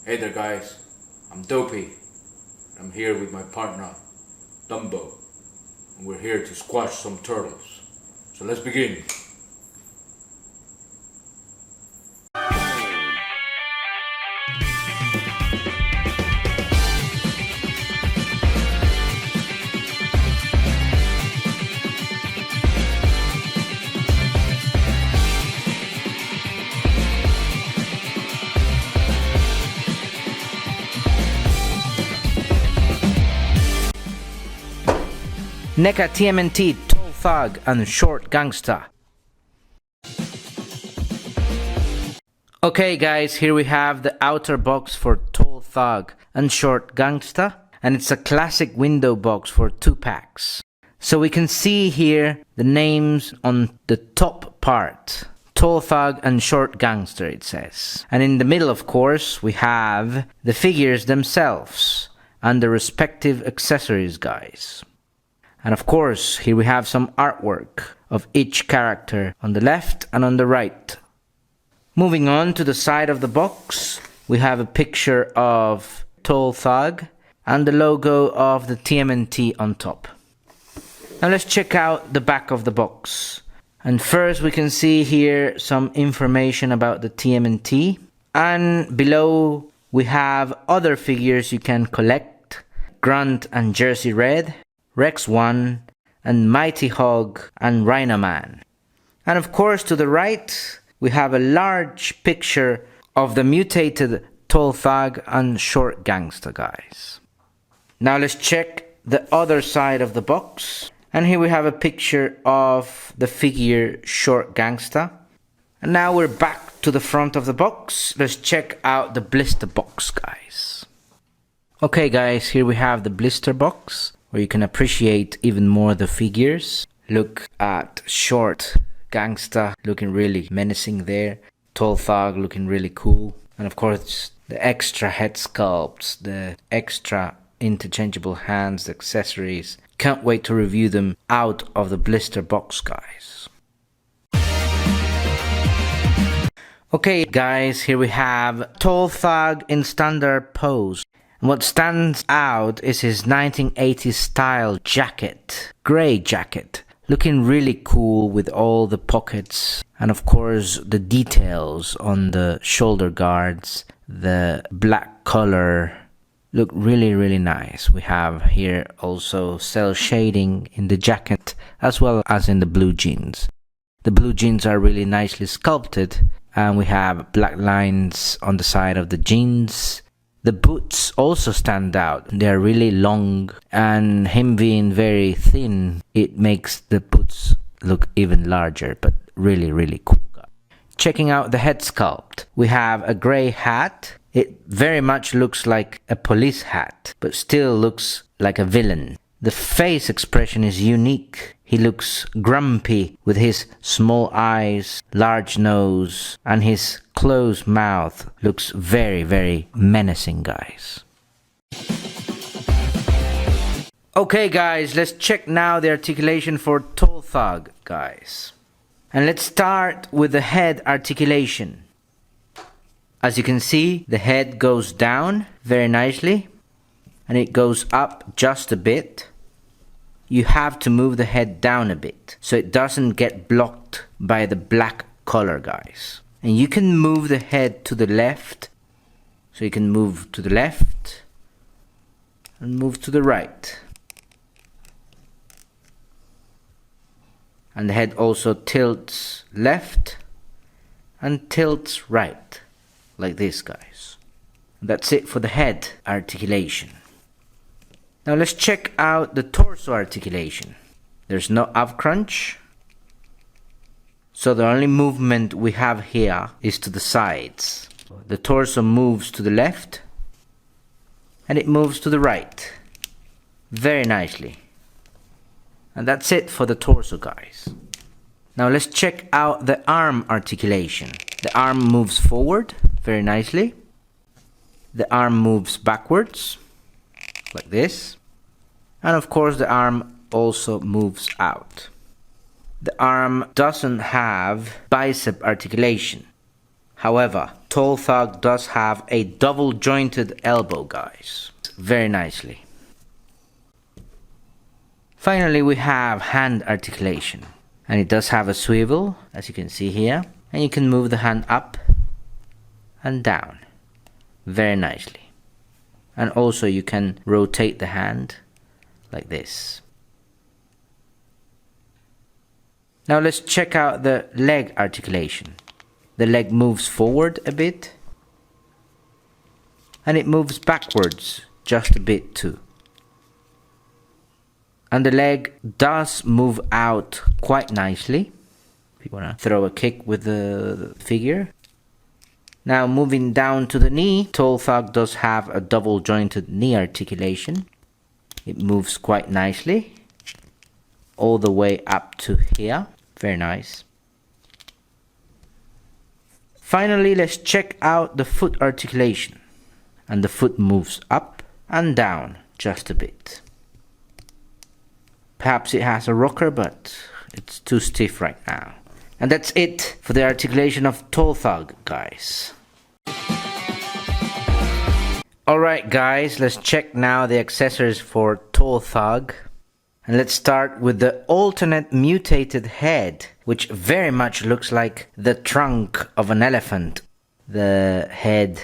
Hey there guys, I'm Dopey. I'm here with my partner, Dumbo. And we're here to squash some turtles. So let's begin. NECA TMNT, Tall Thug and Short Gangster. Okay guys, here we have the outer box for Tall Thug and Short Gangster, and it's a classic window box for 2 packs. So we can see here the names on the top part. Tall Thug and Short Gangster it says. And in the middle of course we have the figures themselves and the respective accessories guys. And of course, here we have some artwork of each character on the left and on the right. Moving on to the side of the box, we have a picture of Tall Thug and the logo of the TMNT on top. Now let's check out the back of the box. And first we can see here some information about the TMNT. And below we have other figures you can collect. Grunt and Jersey Red, Rex 1, and Mighty Hog and Rhino Man. And of course to the right we have a large picture of the mutated Tall Thug and Short Gangster guys. Now let's check the other side of the box. And here we have a picture of the figure Short Gangster. And now we're back to the front of the box. Let's check out the blister box guys. Okay guys, here we have the blister box, where you can appreciate even more the figures. Look at Short Gangster looking really menacing there. Tall Thug looking really cool. And of course the extra head sculpts, the extra interchangeable hands, accessories. Can't wait to review them out of the blister box guys. Okay guys, here we have Tall Thug in standard pose. And what stands out is his 1980s style jacket, grey jacket, looking really cool with all the pockets and of course the details on the shoulder guards, the black color, look really nice. We have here also cell shading in the jacket as well as in the blue jeans. The blue jeans are really nicely sculpted and we have black lines on the side of the jeans. The boots also stand out. They are really long, and him being very thin, it makes the boots look even larger, but really cool. Checking out the head sculpt, we have a grey hat. It very much looks like a police hat, but still looks like a villain. The face expression is unique. He looks grumpy with his small eyes, large nose, and his closed mouth looks very menacing, guys. Okay, guys, let's check now the articulation for Tall Thug, guys. And let's start with the head articulation. As you can see, the head goes down very nicely, and it goes up just a bit. You have to move the head down a bit so it doesn't get blocked by the black color, guys. And you can move the head to the left, so you can move to the left and move to the right. And the head also tilts left and tilts right, like this, guys. That's it for the head articulation. Now let's check out the torso articulation. There's no up crunch, so the only movement we have here is to the sides. The torso moves to the left and it moves to the right very nicely. And that's it for the torso, guys. Now let's check out the arm articulation. The arm moves forward very nicely. The arm moves backwards like this. And of course the arm also moves out. The arm doesn't have bicep articulation. However, Tall Thug does have a double jointed elbow, guys. Very nicely. Finally, we have hand articulation. And it does have a swivel, as you can see here. And you can move the hand up and down very nicely. And also you can rotate the hand like this. Now let's check out the leg articulation. The leg moves forward a bit. And it moves backwards just a bit too. And the leg does move out quite nicely. If you want to throw a kick with the figure. Now moving down to the knee, Tall Thug does have a double jointed knee articulation. It moves quite nicely. All the way up to here. Very nice. Finally, let's check out the foot articulation. And the foot moves up and down just a bit. Perhaps it has a rocker, but it's too stiff right now. And that's it for the articulation of Tall Thug, guys. Alright guys, let's check now the accessories for Tall Thug. And let's start with the alternate mutated head, which very much looks like the trunk of an elephant. The head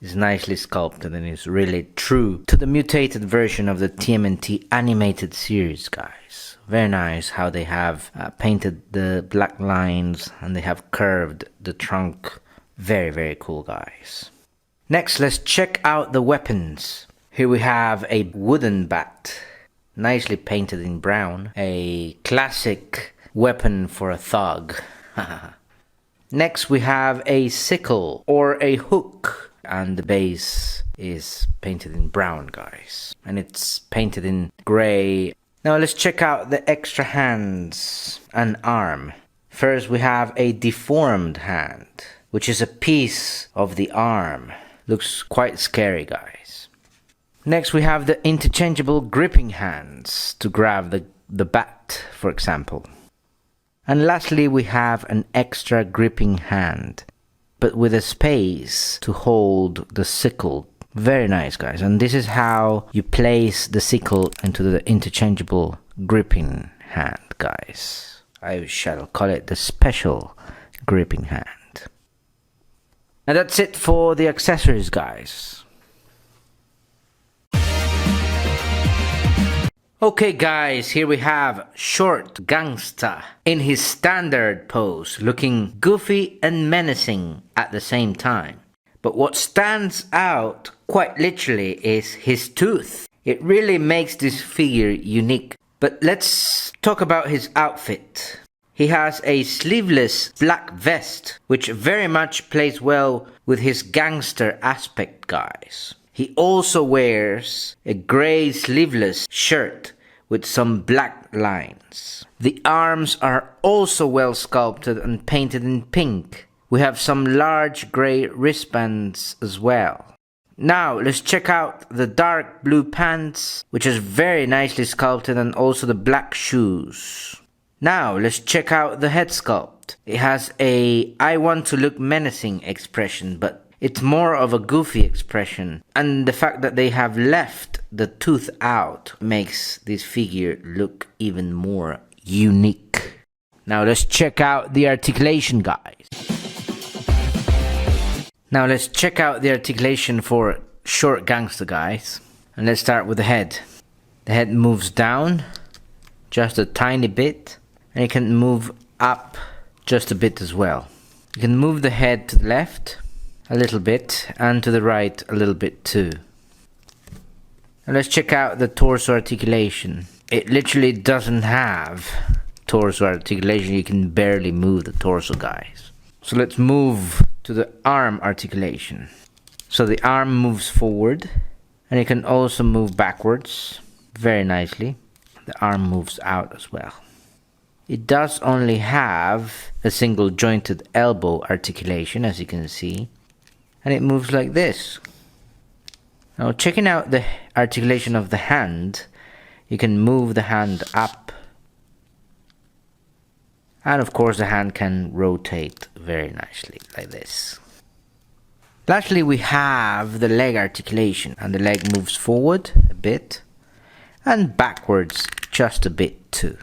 is nicely sculpted and is really true to the mutated version of the TMNT animated series, guys. Very nice how they have painted the black lines and they have curved the trunk. Very, very cool, guys. Next, let's check out the weapons. Here we have a wooden bat, nicely painted in brown. A classic weapon for a thug. Next, we have a sickle or a hook. And the base is painted in brown, guys. And it's painted in grey. Now let's check out the extra hands and arm. First we have a deformed hand, which is a piece of the arm. Looks quite scary, guys. Next we have the interchangeable gripping hands to grab the bat, for example. And lastly we have an extra gripping hand, but with a space to hold the sickle. Very nice, guys. And this is how you place the sickle into the interchangeable gripping hand, guys. I shall call it the special gripping hand. And that's it for the accessories, guys. Okay guys, here we have Short Gangster in his standard pose, looking goofy and menacing at the same time. But what stands out quite literally is his tooth. It really makes this figure unique. But let's talk about his outfit. He has a sleeveless black vest, which very much plays well with his gangster aspect, guys. He also wears a grey sleeveless shirt with some black lines. The arms are also well sculpted and painted in pink. We have some large grey wristbands as well. Now let's check out the dark blue pants, which is very nicely sculpted, and also the black shoes. Now let's check out the head sculpt. It has a "I want to look menacing" expression, but it's more of a goofy expression, and the fact that they have left the tooth out makes this figure look even more unique. Now let's check out the articulation, guys. Now let's check out the articulation for Short Gangster, guys. And let's start with the head. The head moves down just a tiny bit, and it can move up just a bit as well. You can move the head to the left a little bit, and to the right a little bit too. Now let's check out the torso articulation. It literally doesn't have torso articulation. You can barely move the torso, guys. So let's move to the arm articulation. So the arm moves forward, and it can also move backwards very nicely. The arm moves out as well. It does only have a single jointed elbow articulation, as you can see. And it moves like this. Now checking out the articulation of the hand, you can move the hand up. And of course the hand can rotate very nicely like this. Lastly, we have the leg articulation, and the leg moves forward a bit and backwards just a bit too.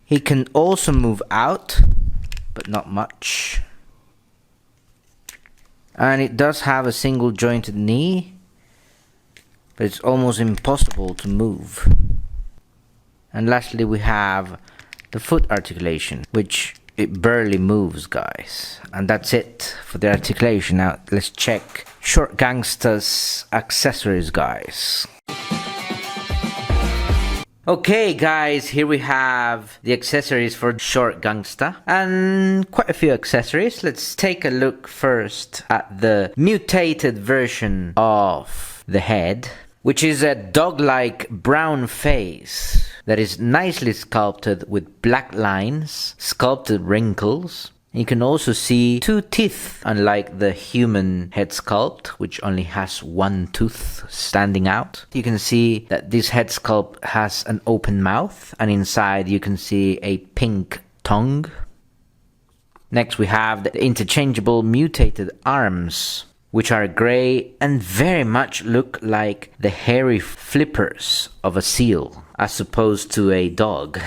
He can also move out, but not much. And it does have a single jointed knee, but it's almost impossible to move. And lastly, we have the foot articulation, which it barely moves, guys. And that's it for the articulation. Now let's check Short Gangster's accessories, guys. Okay guys, here we have the accessories for Short Gangster, and quite a few accessories. Let's take a look first at the mutated version of the head, which is a dog-like brown face that is nicely sculpted with black lines, sculpted wrinkles. You can also see 2 teeth, unlike the human head sculpt, which only has 1 tooth standing out. You can see that this head sculpt has an open mouth, and inside you can see a pink tongue. Next we have the interchangeable mutated arms, which are grey and very much look like the hairy flippers of a seal, as opposed to a dog.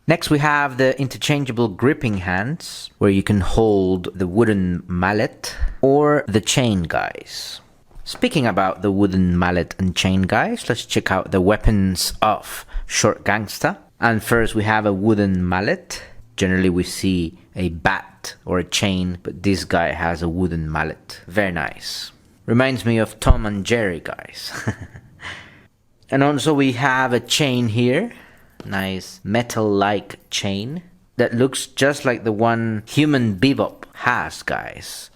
Next we have the interchangeable gripping hands, where you can hold the wooden mallet or the chain, guys. Speaking about the wooden mallet and chain, guys, let's check out the weapons of Short Gangster. And first we have a wooden mallet. Generally we see a bat or a chain, but this guy has a wooden mallet. Very nice. Reminds me of Tom and Jerry, guys. And also we have a chain here. Nice metal-like chain that looks just like the one Human Bebop has, guys.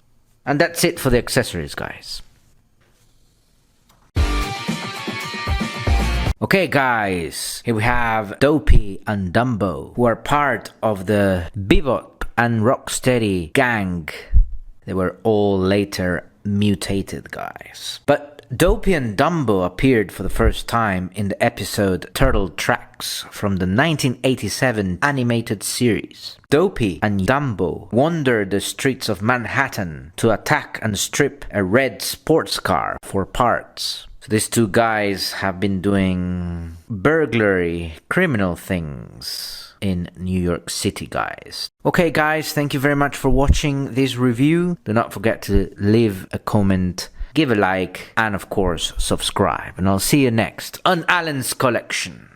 And that's it for the accessories, guys. Okay guys, here we have Dopey and Dumbo, who are part of the Bebop and Rocksteady gang. They were all later mutated, guys. But Dopey and Dumbo appeared for the first time in the episode Turtle Tracks from the 1987 animated series. Dopey and Dumbo wander the streets of Manhattan to attack and strip a red sports car for parts. So these 2 guys have been doing burglary, criminal things in New York City, guys. Okay guys, thank you very much for watching this review. Do not forget to leave a comment, give a like, and of course subscribe. And I'll see you next on Alan's Collection.